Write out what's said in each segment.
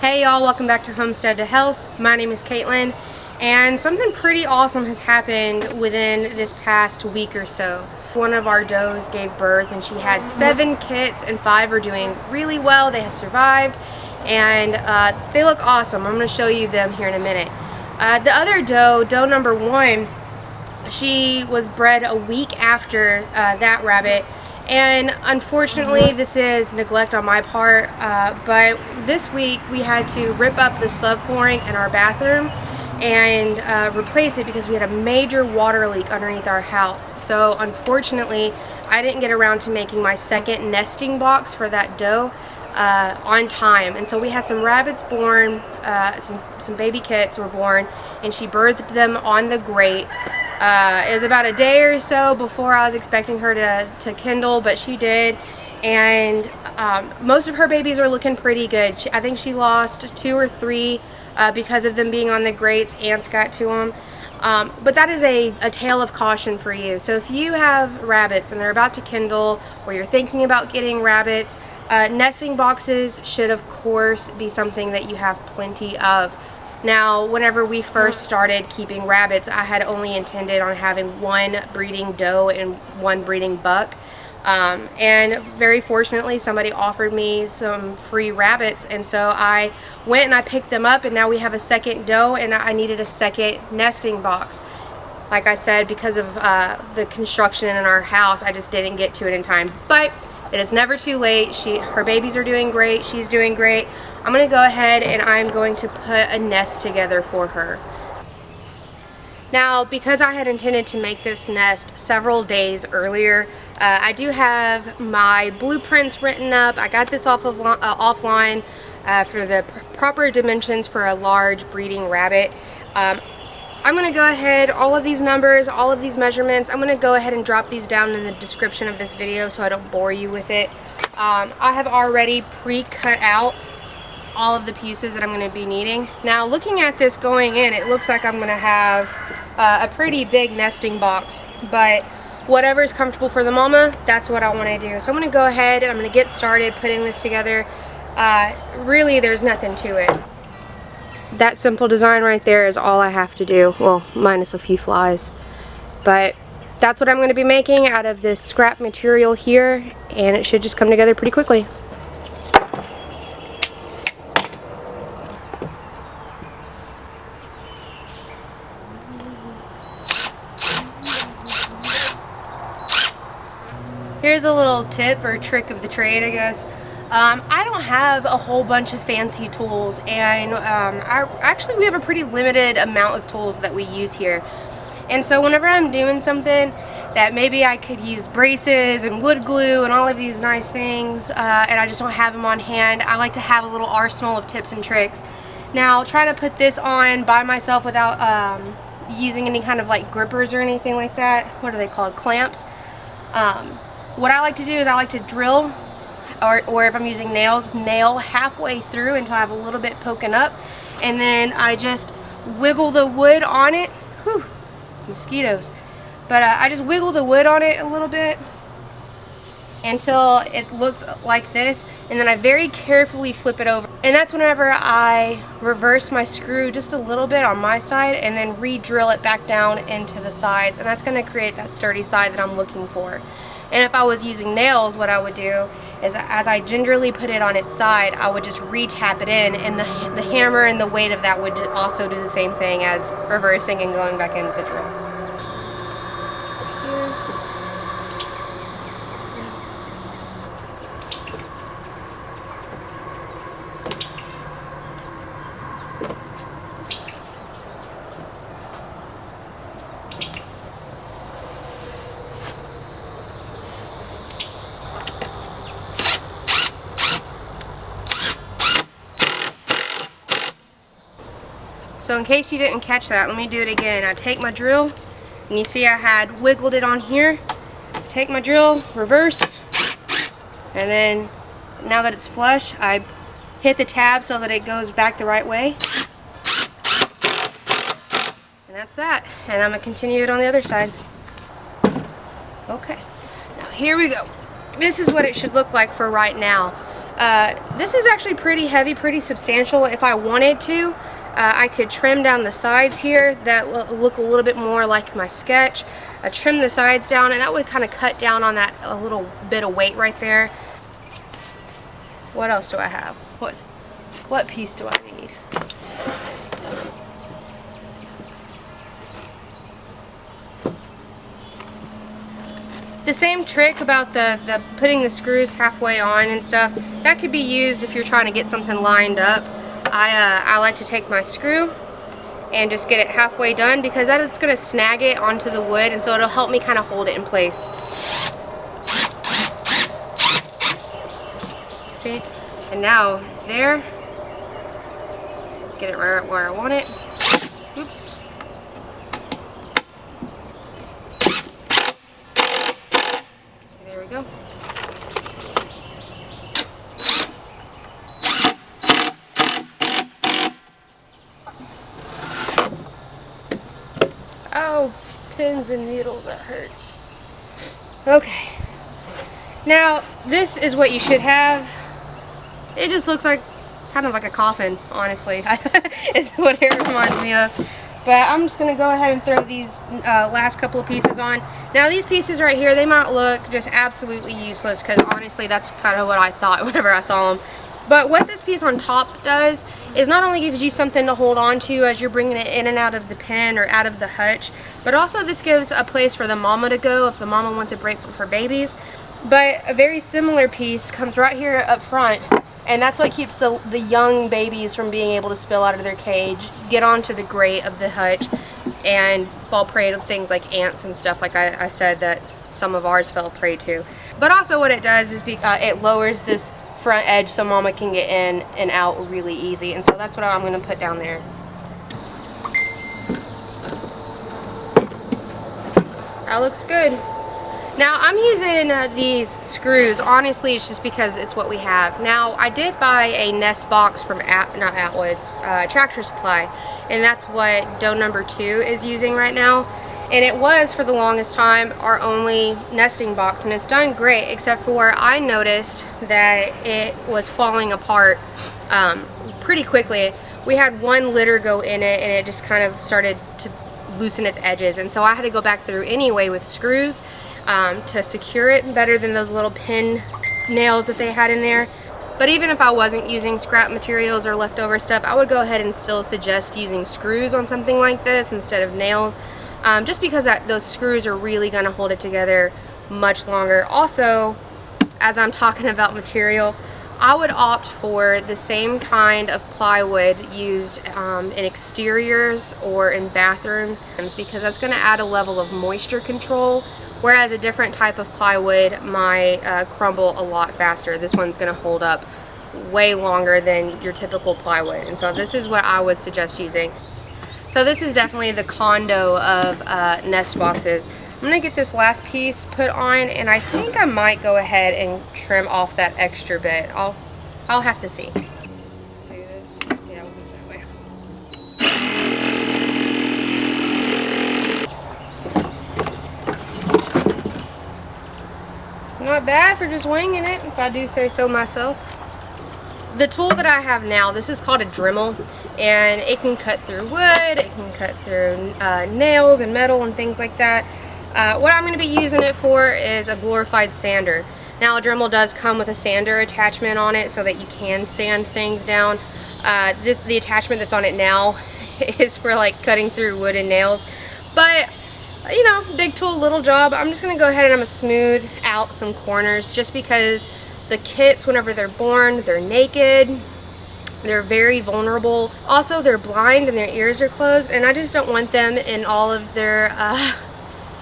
Hey y'all, welcome back to Homestead to Health. My name is Caitlin, and something pretty awesome has happened within this past week or so. One of our does gave birth and she had 7 kits and 5 are doing really well. They have survived and they look awesome. I'm going to show you them here in a minute. The other doe number 1, she was bred a week after that rabbit. And unfortunately, this is neglect on my part, but this week we had to rip up the subflooring in our bathroom and replace it because we had a major water leak underneath our house. So unfortunately, I didn't get around to making my second nesting box for that doe on time. And so we had some rabbits born, some baby kits were born, and she birthed them on the grate. It was about a day or so before I was expecting her to kindle, but she did, and most of her babies are looking pretty good. I think she lost 2 or 3 because of them being on the grates. Ants got to them. But that is a tale of caution for you. So if you have rabbits and they're about to kindle, or you're thinking about getting rabbits, nesting boxes should of course be something that you have plenty of. Now, whenever we first started keeping rabbits, I had only intended on having 1 breeding doe and 1 breeding buck. And very fortunately, somebody offered me some free rabbits, and so I went and I picked them up, and now we have a second doe, and I needed a second nesting box. Like I said, because of the construction in our house, I just didn't get to it in time. But it is never too late. Her babies are doing great. She's doing great. I'm going to go ahead and I'm going to put a nest together for her. Now, because I had intended to make this nest several days earlier, I do have my blueprints written up. I got this off of offline for the proper dimensions for a large breeding rabbit. I'm going to go ahead, all of these numbers, all of these measurements, I'm going to go ahead and drop these down in the description of this video so I don't bore you with it. I have already pre-cut out all of the pieces that I'm going to be needing. Now, looking at this going in, it looks like I'm going to have a pretty big nesting box, but whatever is comfortable for the mama, that's what I want to do. So I'm going to go ahead and I'm going to get started putting this together. Really, there's nothing to it. That simple design right there is all I have to do, well, minus a few flies. But that's what I'm going to be making out of this scrap material here, and it should just come together pretty quickly. Here's a little tip or trick of the trade, I guess. I don't have a whole bunch of fancy tools, and actually we have a pretty limited amount of tools that we use here. And so whenever I'm doing something that maybe I could use braces and wood glue and all of these nice things, and I just don't have them on hand, I like to have a little arsenal of tips and tricks. Now, trying to put this on by myself without using any kind of like grippers or anything like that, what are they called, clamps? What I like to do is I like to drill, or if I'm using nails, nail halfway through until I have a little bit poking up, and then I just wiggle the wood on it. Whew, mosquitoes. But I just wiggle the wood on it a little bit until it looks like this, and then I very carefully flip it over. And that's whenever I reverse my screw just a little bit on my side and then re-drill it back down into the sides, and that's going to create that sturdy side that I'm looking for. And if I was using nails, what I would do is as I gingerly put it on its side, I would just re-tap it in, and the hammer and the weight of that would also do the same thing as reversing and going back into the drill. So in case you didn't catch that, let me do it again. I take my drill, and you see I had wiggled it on here. Take my drill, reverse, and then now that it's flush, I hit the tab so that it goes back the right way. And that's that. And I'm going to continue it on the other side. Okay, now here we go. This is what it should look like for right now. This is actually pretty heavy, pretty substantial. If I wanted to, I could trim down the sides here that look a little bit more like my sketch. Trim the sides down, and that would kind of cut down on that a little bit of weight right there. What else do I have? What piece do I need? The same trick about the putting the screws halfway on and stuff, that could be used if you're trying to get something lined up. I like to take my screw and just get it halfway done, because it's going to snag it onto the wood, and so it'll help me kind of hold it in place. See? And now it's there. Get it right where I want it. Oops. There we go. Oh, pins and needles, that hurts. Okay. Now, this is what you should have. It just looks like kind of like a coffin, honestly. Is what it reminds me of. But I'm just going to go ahead and throw these last couple of pieces on. Now, these pieces right here, they might look just absolutely useless, because honestly, that's kind of what I thought whenever I saw them. But what this piece on top does is not only gives you something to hold on to as you're bringing it in and out of the pen or out of the hutch, but also this gives a place for the mama to go if the mama wants a break from her babies. But a very similar piece comes right here up front, and that's what keeps the young babies from being able to spill out of their cage, get onto the grate of the hutch, and fall prey to things like ants and stuff, like I said that some of ours fell prey to. But also what it does is it lowers this front edge so mama can get in and out really easy, and so that's what I'm going to put down there. That looks good. Now I'm using these screws. Honestly, it's just because it's what we have. Now I did buy a nest box from not Atwoods, Tractor Supply, and that's what doe number 2 is using right now. And it was, for the longest time, our only nesting box, and it's done great, except for I noticed that it was falling apart pretty quickly. We had one litter go in it, and it just kind of started to loosen its edges, and so I had to go back through anyway with screws to secure it better than those little pin nails that they had in there. But even if I wasn't using scrap materials or leftover stuff, I would go ahead and still suggest using screws on something like this instead of nails. Just because those screws are really going to hold it together much longer. Also, as I'm talking about material, I would opt for the same kind of plywood used in exteriors or in bathrooms, because that's going to add a level of moisture control, whereas a different type of plywood might crumble a lot faster. This one's going to hold up way longer than your typical plywood, and so this is what I would suggest using. So this is definitely the condo of nest boxes. I'm going to get this last piece put on, and I think I might go ahead and trim off that extra bit. I'll have to see. Do this. Yeah, we'll move that way. Not bad for just winging it, if I do say so myself. The tool that I have now, this is called a Dremel, and it can cut through wood, it can cut through nails and metal and things like that. What I'm going to be using it for is a glorified sander. Now a Dremel does come with a sander attachment on it so that you can sand things down. The attachment that's on it now is for like cutting through wood and nails. But you know, big tool, little job. I'm just going to go ahead and I'm going to smooth out some corners, just because the kits, whenever they're born, they're naked, they're very vulnerable. Also, they're blind and their ears are closed, and I just don't want them in all of their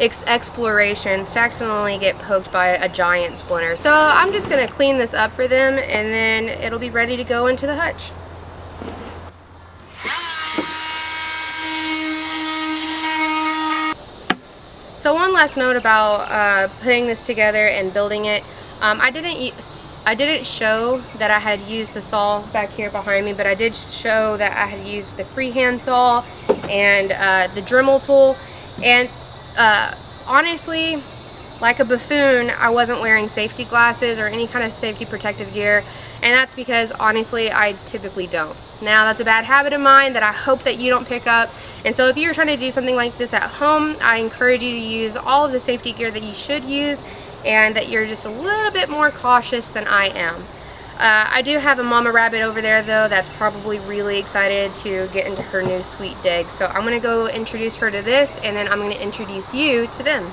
explorations to accidentally get poked by a giant splinter. So I'm just going to clean this up for them, and then it'll be ready to go into the hutch. So one last note about putting this together and building it. I didn't show that I had used the saw back here behind me, but I did show that I had used the freehand saw and the Dremel tool. And honestly, like a buffoon, I wasn't wearing safety glasses or any kind of safety protective gear, and that's because honestly I typically don't. Now that's a bad habit of mine that I hope that you don't pick up, and so if you're trying to do something like this at home, I encourage you to use all of the safety gear that you should use, and that you're just a little bit more cautious than I am. I do have a mama rabbit over there though that's probably really excited to get into her new sweet dig, so I'm gonna go introduce her to this, and then I'm gonna introduce you to them.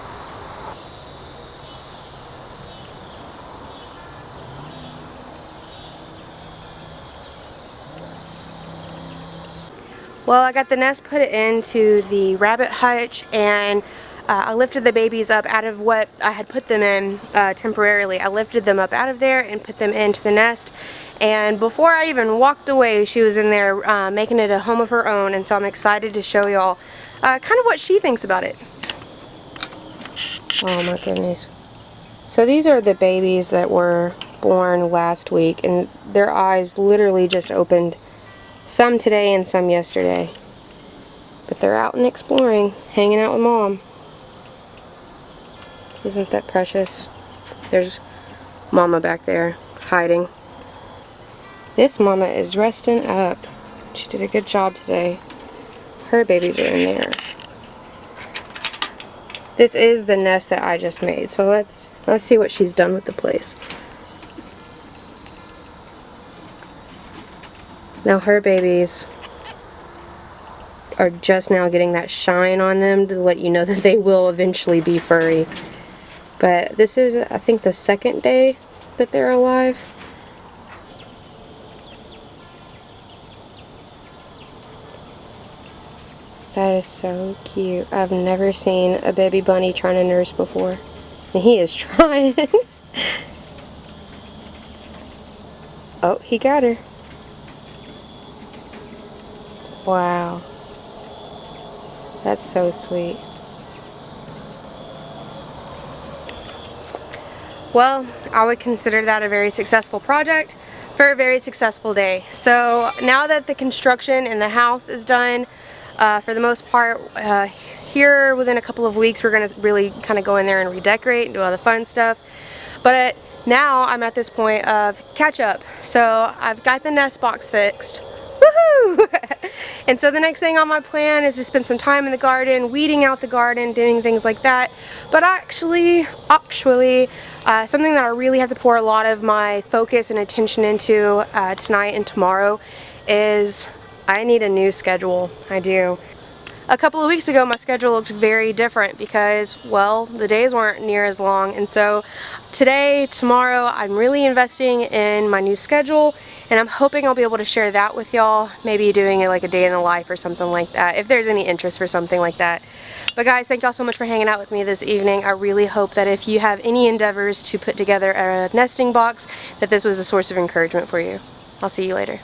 Well, I got the nest put into the rabbit hutch, and I lifted the babies up out of what I had put them in temporarily. I lifted them up out of there and put them into the nest, and before I even walked away, she was in there making it a home of her own, and so I'm excited to show y'all kind of what she thinks about it. Oh my goodness. So these are the babies that were born last week, and their eyes literally just opened. Some today and some yesterday. But they're out and exploring, hanging out with Mom. Isn't that precious? There's Mama back there, hiding. This Mama is resting up. She did a good job today. Her babies are in there. This is the nest that I just made, so let's see what she's done with the place. Now her babies are just now getting that shine on them to let you know that they will eventually be furry. But this is, I think, the second day that they're alive. That is so cute. I've never seen a baby bunny trying to nurse before. And he is trying. Oh, he got her. Wow. That's so sweet. Well, I would consider that a very successful project for a very successful day. So now that the construction in the house is done, for the most part, here within a couple of weeks we're going to really kind of go in there and redecorate and do all the fun stuff. But now I'm at this point of catch up. So I've got the nest box fixed. Woohoo! And so the next thing on my plan is to spend some time in the garden, weeding out the garden, doing things like that. But actually, something that I really have to pour a lot of my focus and attention into tonight and tomorrow is I need a new schedule. I do. A couple of weeks ago my schedule looked very different because, well, the days weren't near as long, and so today, tomorrow, I'm really investing in my new schedule, and I'm hoping I'll be able to share that with y'all, maybe doing it like a day in the life or something like that, if there's any interest for something like that. But guys, thank y'all so much for hanging out with me this evening. I really hope that if you have any endeavors to put together a nesting box, that this was a source of encouragement for you. I'll see you later.